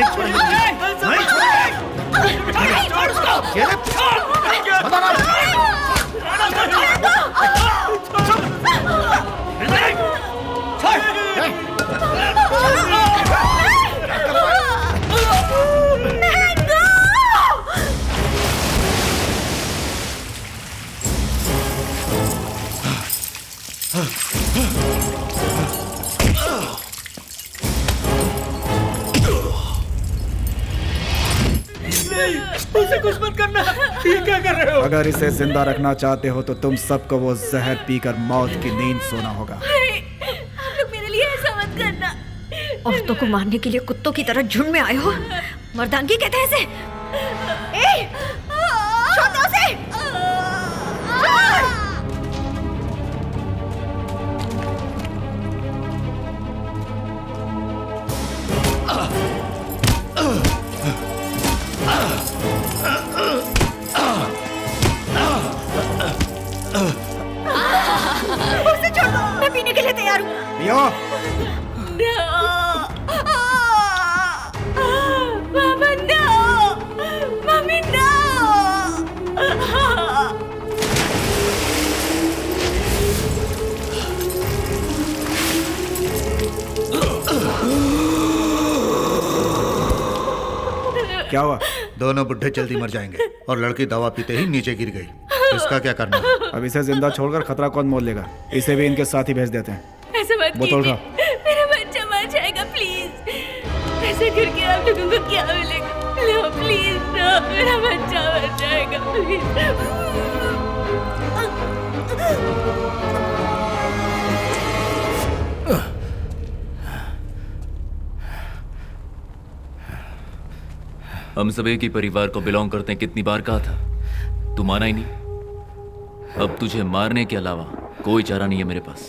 नहीं छोड़ेंगे, नहीं उसे कुछ मत करना। ये क्या कर रहे हो? अगर इसे जिंदा रखना चाहते हो तो तुम सबको वो जहर पीकर मौत की नींद सोना होगा। आप लोग मेरे लिए ऐसा मत करना। औरतों को मारने के लिए कुत्तों की तरह झुंड में आए हो। मर्दानगी कहते हैं इसे। ए, छोड़ दो उसे। उसे छोड़ दो, मैं पीने के लिए तैयार हूँ। पियो। मामा no, मम्मी no। क्या हुआ? दोनों बुढ़े जल्दी मर जाएंगे और लड़की दवा पीते ही नीचे गिर गई। इसका क्या करना? अब इसे जिंदा छोड़कर खतरा कौन मोल लेगा? इसे भी इनके साथ ही भेज देते हैं। ऐसे मत बोतल कीजिए, उठाओ। मेरा बच्चा मर जाएगा प्लीज। ऐसे करके आप लोगों को क्या मिलेगा? लो प्लीज नो, मेरा बच्चा मर जाएगा प्लीज। हम सब एक ही परिवार को बिलोंग करते हैं। कितनी बार कहा था, तू माना ही नहीं। अब तुझे मारने के अलावा कोई चारा नहीं है मेरे पास।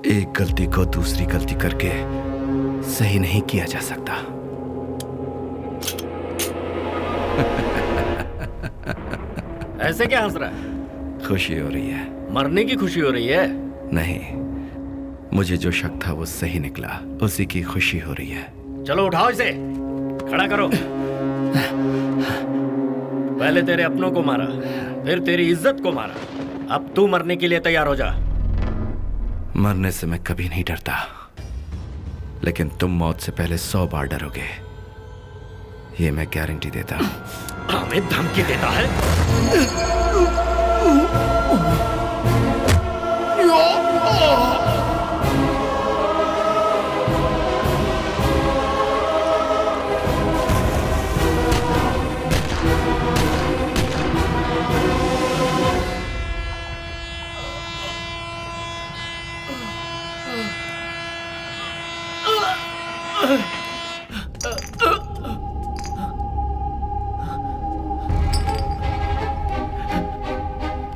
एक गलती को दूसरी गलती करके सही नहीं किया जा सकता। ऐसे क्या हंस रहा है? खुशी हो रही है। मरने की खुशी हो रही है? नहीं, मुझे जो शक था वो सही निकला, उसी की खुशी हो रही है। चलो उठाओ इसे, खड़ा करो। पहले तेरे अपनों को मारा, फिर तेरी इज्जत को मारा, अब तू मरने के लिए तैयार हो जा। मरने से मैं कभी नहीं डरता, लेकिन तुम मौत से पहले 100 बार डरोगे, ये मैं गारंटी देता हूं। हमें धमकी देता है?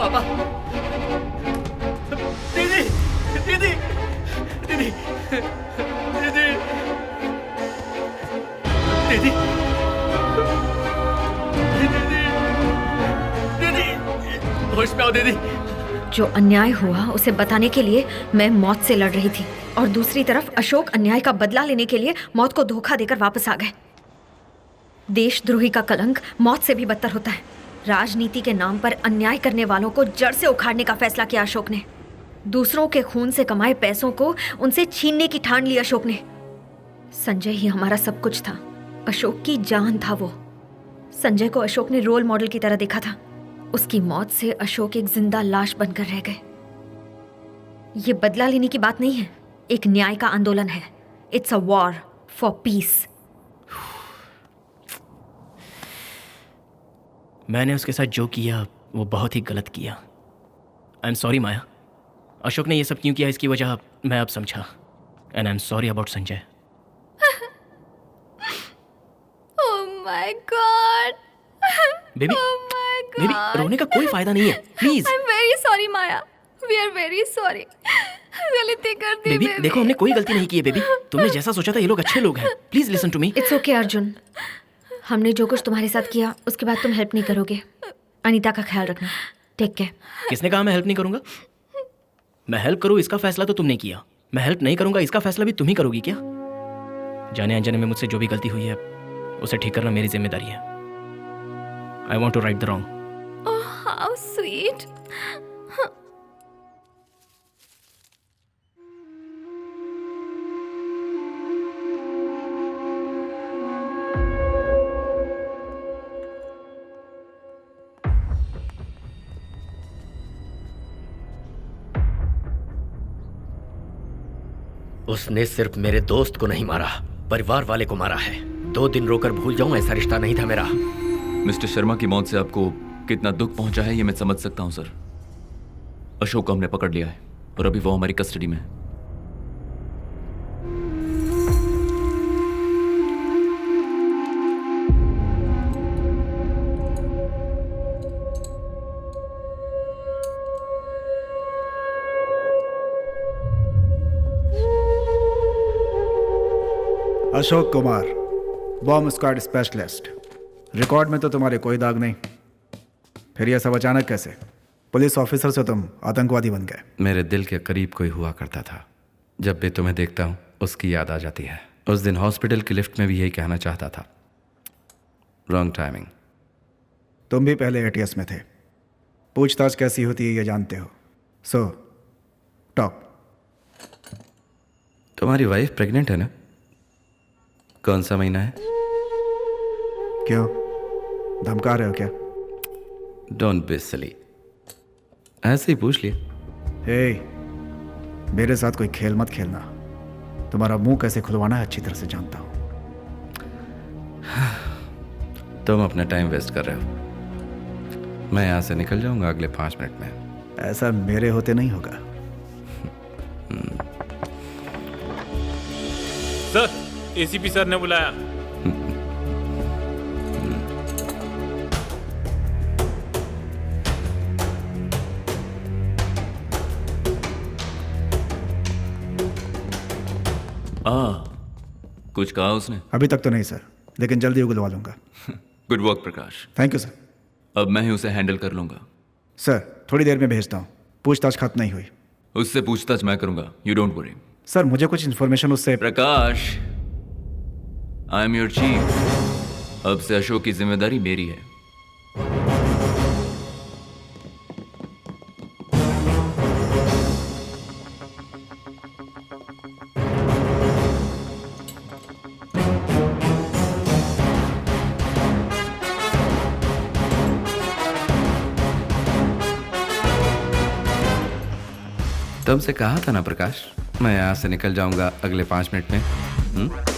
पापा, दीदी, दीदी, दीदी, दीदी, दीदी, दीदी, होश में आओ दीदी। जो अन्याय हुआ उसे बताने के लिए मैं मौत से लड़ रही थी और दूसरी तरफ अशोक अन्याय का बदला लेने के लिए मौत को धोखा देकर वापस आ गए। देशद्रोही का कलंक मौत से भी बदतर होता है। राजनीति के नाम पर अन्याय करने वालों को जड़ से उखाड़ने का फैसला किया अशोक ने। दूसरों के खून से कमाए पैसों को उनसे छीनने की ठान ली अशोक ने। संजय ही हमारा सब कुछ था, अशोक की जान था वो। संजय को अशोक ने रोल मॉडल की तरह देखा था। उसकी मौत से अशोक एक जिंदा लाश बनकर रह गए। ये बदला लेने की बात नहीं है, एक न्याय का आंदोलन है। It's a war for piece. मैंने उसके साथ जो किया वो बहुत ही गलत किया। आई एम सॉरी माया। अशोक ने ये सब क्यों किया इसकी वजह मैं अब समझा। And I am sorry about Sanjay. Oh my God. Baby, baby रोने का कोई फायदा नहीं है, please. I am very sorry Maya, we are very sorry. गलती कर दी बेबी। देखो हमने कोई गलती नहीं की है बेबी। तुमने जैसा सोचा था ये लोग अच्छे लोग हैं। Please listen to me. It's okay Arjun, हमने जो कुछ तुम्हारे साथ किया उसके बाद तुम हेल्प नहीं करोगे। अनीता का ख्याल रखना। Take care. किसने कहा मैं हेल्प नहीं करूंगा? मैं हेल्प करूं इसका फैसला तो तुमने किया, मैं हेल्प नहीं करूंगा इसका फैसला भी तुम ही करोगी क्या? जाने अनजाने में मुझसे जो भी गलती हुई है उसे ठीक करना मेरी जिम्मेदारी है। I want to right the wrong. Oh, how sweet. उसने सिर्फ मेरे दोस्त को नहीं मारा, परिवार वाले को मारा है। 2 दिन रोकर भूल जाऊं ऐसा रिश्ता नहीं था मेरा। मिस्टर शर्मा की मौत से आपको कितना दुख पहुंचा है ये मैं समझ सकता हूं सर। अशोक को हमने पकड़ लिया है और अभी वो हमारी कस्टडी में है। Ashok Kumar, bomb squad specialist. Record में तो तुम्हारे कोई दाग नहीं, फिर यह सब अचानक कैसे? पुलिस ऑफिसर से तुम आतंकवादी बन गए। मेरे दिल के करीब कोई हुआ करता था। जब भी तुम्हें देखता हूँ उसकी याद आ जाती है। उस दिन हॉस्पिटल की लिफ्ट में भी यही कहना चाहता था। Wrong timing. तुम भी पहले एटीएस में थे। पूछताछ कैसी होती है ये जानते हो। So talk. तुम्हारी वाइफ प्रेग्नेंट है ना? कौन सा महीना है? क्यों, धमका रहे हो क्या? डोंट बी सिली, ऐसे ही पूछ लिया। हे, मेरे साथ कोई खेल मत खेलना। तुम्हारा मुंह कैसे खुलवाना है अच्छी तरह से जानता हूं। तुम अपना टाइम वेस्ट कर रहे हो। मैं यहां से निकल जाऊंगा अगले 5 मिनट में। ऐसा मेरे होते नहीं होगा। सर, एसीपी सर ने बुलाया। कुछ कहा उसने? अभी तक तो नहीं सर, लेकिन जल्दी उगलवा लूंगा। Good work Prakash. Thank you sir. अब मैं ही उसे हैंडल कर लूंगा। सर थोड़ी देर में भेजता हूँ। पूछताछ खत्म नहीं हुई। उससे पूछताछ मैं करूंगा, यू डोंट वरी। सर मुझे कुछ इन्फॉर्मेशन उससे। प्रकाश, आई एम योर चीफ। अब से अशोक की जिम्मेदारी मेरी है। तुमसे कहा था ना प्रकाश, मैं यहाँ से निकल जाऊंगा अगले 5 मिनट में।